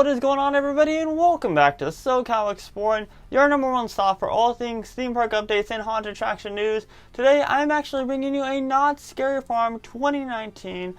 is going on, everybody, and welcome back to SoCal Exploring, your number one stop for all things theme park updates and haunted attraction news. Today, I'm actually bringing you a Knott Scary Farm 2019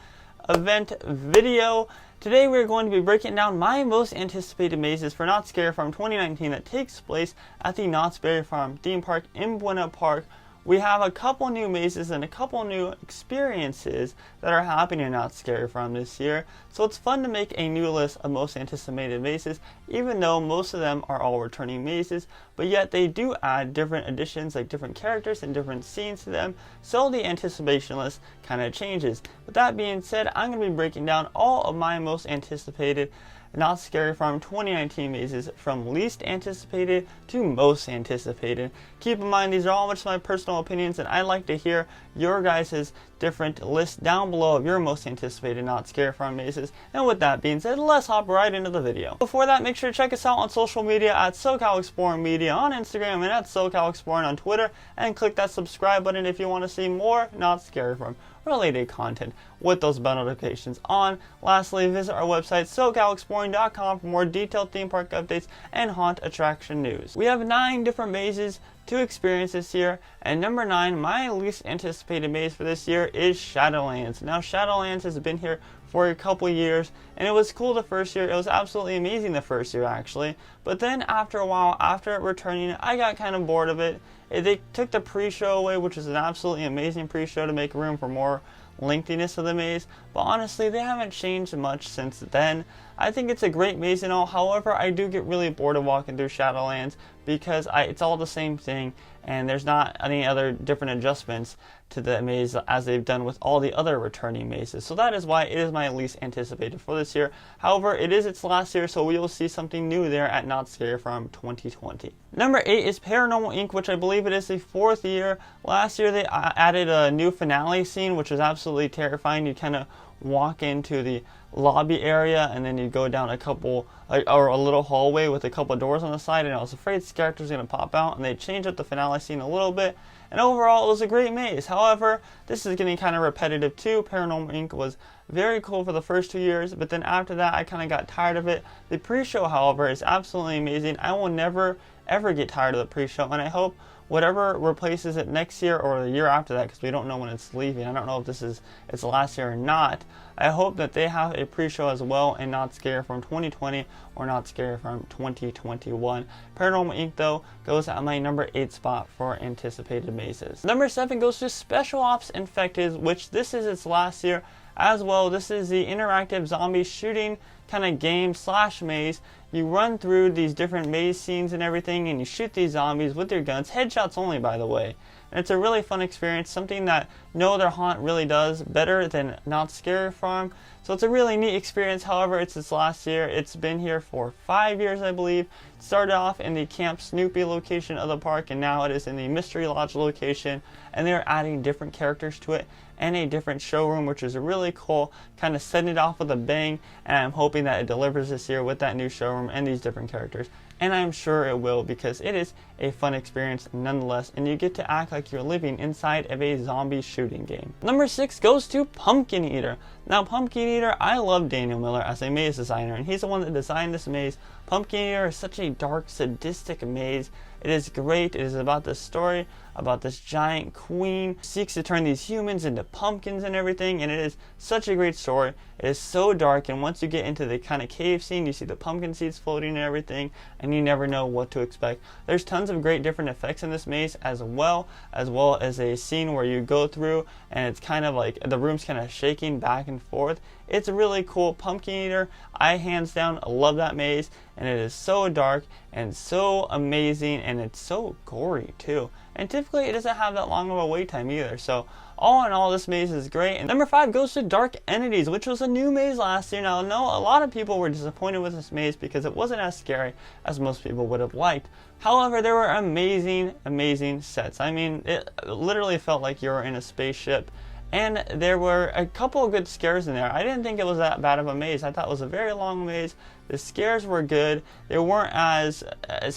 event video. Today, we're going to be breaking down my most anticipated mazes for Knott Scary Farm 2019 that takes place at the Knott's Berry Farm theme park in Buena Park. We have a couple new mazes and a couple new experiences that are happening in Knott's Scary Farm this year. So it's fun to make a new list of most anticipated mazes, even though most of them are all returning mazes, but yet they do add different additions, like different characters and different scenes to them, so the anticipation list kind of changes. With that being said, I'm going to be breaking down all of my most anticipated Knott's Scary Farm 2019 mazes from least anticipated to most anticipated. Keep in mind, these are all much my personal opinions, and I'd like to hear your guys' different lists down below of your most anticipated Knott's Scary Farm mazes. And with that being said, let's hop right into the video. Before that, make sure to check us out on social media at SoCal Exploring Media on Instagram and at SoCal Exploring on Twitter, and click that subscribe button if you want to see more Knott's Scary Farm related content with those bell notifications on. Lastly, visit our website SoCalExploring.com for more detailed theme park updates and haunt attraction news. We have 9 different mazes to experience this year, and number 9, my least anticipated maze for this year, is Shadowlands. Now, Shadowlands has been here for a couple years, and it was cool the first year. It was absolutely amazing the first year, actually, but then after a while, after it returning, I got kind of bored of it. They took the pre-show away, which is an absolutely amazing pre-show to make room for more lengthiness of the maze, but honestly, they haven't changed much since then. I think it's a great maze and all. However, I do get really bored of walking through Shadowlands because it's all the same thing, and there's not any other different adjustments to the maze as they've done with all the other returning mazes. So that is why it is my least anticipated for this year. However, it is its last year, so we will see something new there at Knott's Scary Farm 2020. Number 8 is Paranormal Inc., which I believe it is the 4th year. Last year they added a new finale scene, which was absolutely terrifying. You kind of walk into the lobby area, and then you go down a couple, or a little hallway with a couple doors on the side, and I was afraid the character was going to pop out, and they changed up the finale scene a little bit, and overall it was a great maze. However, this is getting kind of repetitive too. Paranormal Inc. was very cool for the first 2 years, but then after that I kind of got tired of it. The pre-show, however, is absolutely amazing. I will never ever get tired of the pre-show, and I hope whatever replaces it next year or the year after that, because we don't know when it's leaving. I don't know if this is its last year or not. I hope that they have a pre-show as well in Knott's Scary Farm 2020 or Knott's Scary Farm 2021. Paranormal Inc. though goes at my number 8 spot for anticipated mazes. Number 7 goes to Special Ops Infected, which this is its last year as well. This is the interactive zombie shooting kind of game slash maze. You run through these different maze scenes and everything, and you shoot these zombies with your guns, headshots only, by the way. And it's a really fun experience, something that no other haunt really does better than Knott's Scary Farm. So it's a really neat experience. However, it's its last year. It's been here for 5 years, I believe. It started off in the Camp Snoopy location of the park, and now it is in the Mystery Lodge location, and they're adding different characters to it and a different showroom, which is really cool, kind of setting it off with a bang, and I'm hoping that it delivers this year with that new showroom and these different characters. And I'm sure it will, because it is a fun experience nonetheless, and you get to act like you're living inside of a zombie shooting game. Number 6 goes to Pumpkin Eater. Now, Pumpkin Eater, I love Daniel Miller as a maze designer, and he's the one that designed this maze. Pumpkin Eater is such a dark, sadistic maze. It is great. It is about this story about this giant queen who seeks to turn these humans into pumpkins and everything, and it is such a great story. It is so dark, and once you get into the kind of cave scene, you see the pumpkin seeds floating and everything, and you never know what to expect. There's tons of great different effects in this maze as well as a scene where you go through and it's kind of like the room's kind of shaking back and forth. It's a really cool. Pumpkin Eater, I hands down love that maze, and it is so dark and so amazing, and it's so gory too. And typically it doesn't have that long of a wait time either. So all in all, this maze is great. And number 5 goes to Dark Entities, which was a new maze last year. Now, I know a lot of people were disappointed with this maze because it wasn't as scary as most people would have liked. However, there were amazing, amazing sets. I mean, it literally felt like you were in a spaceship, and there were a couple of good scares in there. I didn't think it was that bad of a maze. I thought it was a very long maze. The scares were good. They weren't as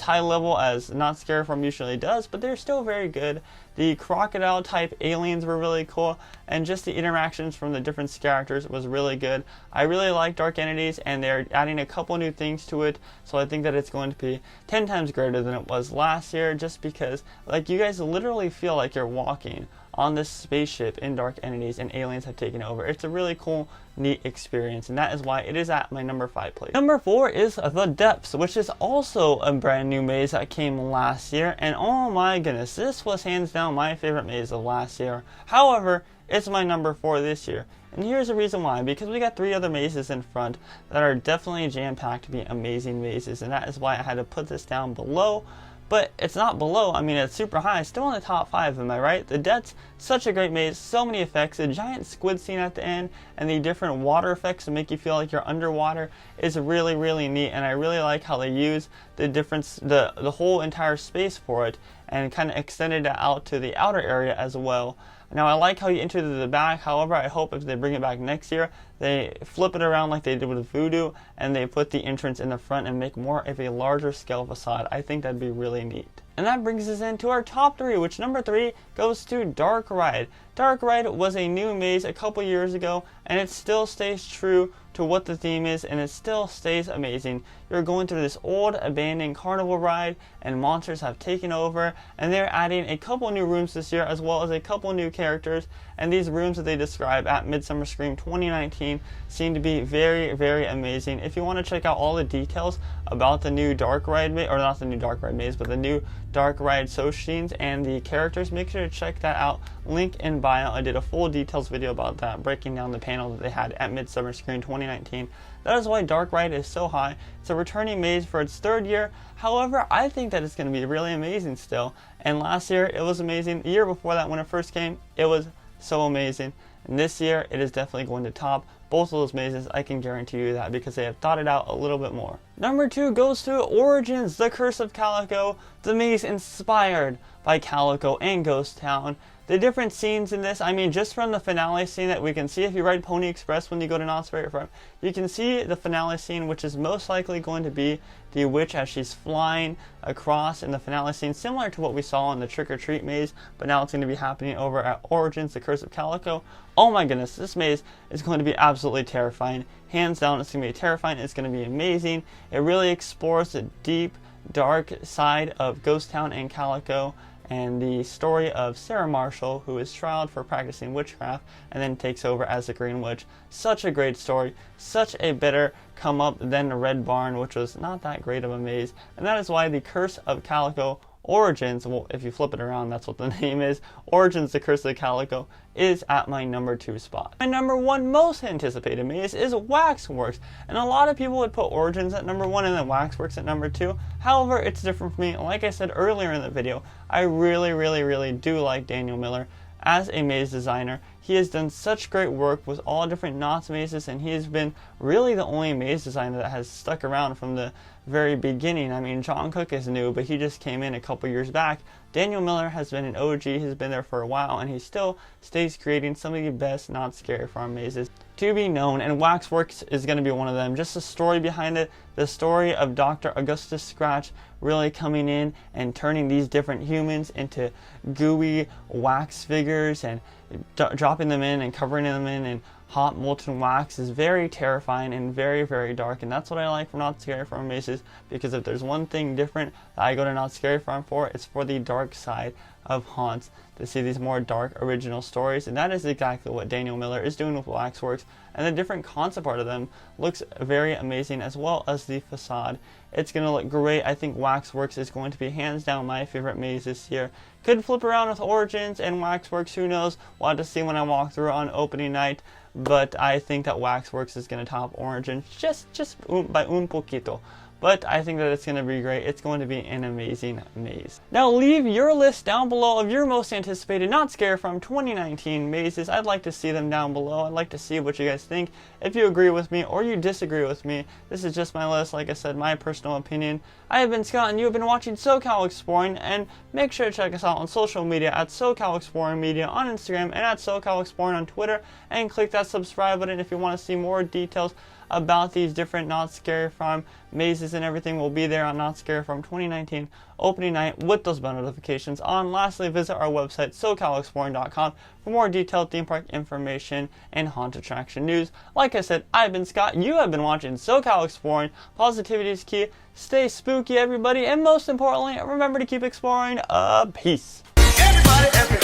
high level as Knott Scary Farm usually does, but they're still very good. The crocodile type aliens were really cool, and just the interactions from the different characters was really good. I really like Dark Entities, and they're adding a couple new things to it, so I think that it's going to be 10 times greater than it was last year, just because like you guys literally feel like you're walking on this spaceship in Dark Entities and aliens have taken over. It's a really cool, neat experience, and that is why it is at my number 5 place. Number 4 is The Depths, which is also a brand new maze that came last year, and oh my goodness, this was hands down my favorite maze of last year. However, it's my number 4 this year, and here's the reason why. Because we got 3 other mazes in front that are definitely jam-packed to be amazing mazes, and that is why I had to put this down below. But it's not below, I mean it's super high, still in the top 5, am I right? The Depths, such a great maze, so many effects, the giant squid scene at the end, and the different water effects to make you feel like you're underwater is really, really neat, and I really like how they use the difference, the whole entire space for it, and kind of extended it out to the outer area as well. Now I like how you enter the back, however I hope if they bring it back next year, they flip it around like they did with Voodoo, and they put the entrance in the front and make more of a larger scale facade. I think that'd be really neat. And that brings us into our top 3, which number 3 goes to Dark Ride. Dark Ride was a new maze a couple years ago, and it still stays true to what the theme is, and it still stays amazing. You're going through this old abandoned carnival ride, and monsters have taken over, and they're adding a couple new rooms this year as well as a couple new characters, and these rooms that they describe at Midsummer Scream 2019 seem to be very, very amazing. If you want to check out all the details about the new Dark Ride maze, or not the new Dark Ride maze, but the new Dark Ride social scenes and the characters, make sure to check that out. Link in bio. I did a full details video about that, breaking down the panel that they had at Midsummer Scream 2019. That is why Dark Ride is so high. It's a returning maze for its 3rd year. However, I think that it's going to be really amazing still. And last year it was amazing. The year before that, when it first came, it was so amazing. And this year it is definitely going to top both of those mazes. I can guarantee you that, because they have thought it out a little bit more. Number 2 goes to Origins, The Curse of Calico, the maze inspired by Calico and Ghost Town. The different scenes in this, I mean, just from the finale scene that we can see if you ride Pony Express when you go to Knott's Scary Farm, you can see the finale scene, which is most likely going to be the witch as she's flying across in the finale scene, similar to what we saw in the Trick or Treat maze, but now it's going to be happening over at Origins, The Curse of Calico. Oh my goodness, this maze is going to be absolutely terrifying. Hands down, it's going to be terrifying. It's going to be amazing. It really explores the deep, dark side of Ghost Town and Calico, and the story of Sarah Marshall, who is trialed for practicing witchcraft and then takes over as the Green Witch. Such a great story, such a better come up than the Red Barn, which was not that great of a maze, and that is why The Curse of Calico Origins, well, if you flip it around, that's what the name is, Origins, The Curse of Calico, is at my number 2 spot. My number 1 most anticipated maze is Waxworks, and a lot of people would put Origins at number 1 and then Waxworks at number 2. However, it's different for me. Like I said earlier in the video, I really do like Daniel Miller as a maze designer. He has done such great work with all different Knott's mazes, and he has been really the only maze designer that has stuck around from the very beginning. I mean, John Cook is new, but he just came in a couple years back. Daniel Miller has been an OG, he's been there for a while, and he still stays creating some of the best Knott's Scary Farm mazes to be known, and Waxworks is going to be one of them. Just the story behind it, the story of Dr. Augustus Scratch really coming in and turning these different humans into gooey wax figures and dropping them in and covering them in hot molten wax is very terrifying and very dark, and that's what I like from Knott's Scary Farm mazes, because if there's one thing different that I go to Knott's Scary Farm for, it's for the dark side of haunts, to see these more dark original stories, and that is exactly what Daniel Miller is doing with Waxworks, and the different concept art of them looks very amazing, as well as the facade. It's going to look great. I think Waxworks is going to be hands down my favorite maze this year. Could flip around with Origins and Waxworks, who knows, we'll have to see when I walk through on opening night, but I think that Waxworks is going to top Origins just by un poquito. but I think that it's going to be great. It's going to be an amazing maze. Now leave your list down below of your most anticipated Knott Scare Farm 2019 mazes. I'd like to see them down below. I'd like to see what you guys think. If you agree with me or you disagree with me, this is just my list. Like I said, my personal opinion. I have been Scott, and you have been watching SoCal Exploring, and make sure to check us out on social media at SoCal Exploring Media on Instagram and at SoCal Exploring on Twitter, and click that subscribe button if you want to see more details about these different Knott Scare Farm mazes, and everything will be there on Knott Scare Farm 2019 opening night with those bell notifications on. Lastly, visit our website SoCalExploring.com for more detailed theme park information and haunt attraction news. Like I said, I've been Scott. You have been watching SoCal Exploring. Positivity is key. Stay spooky, everybody, and most importantly, remember to keep exploring. Peace. Everybody,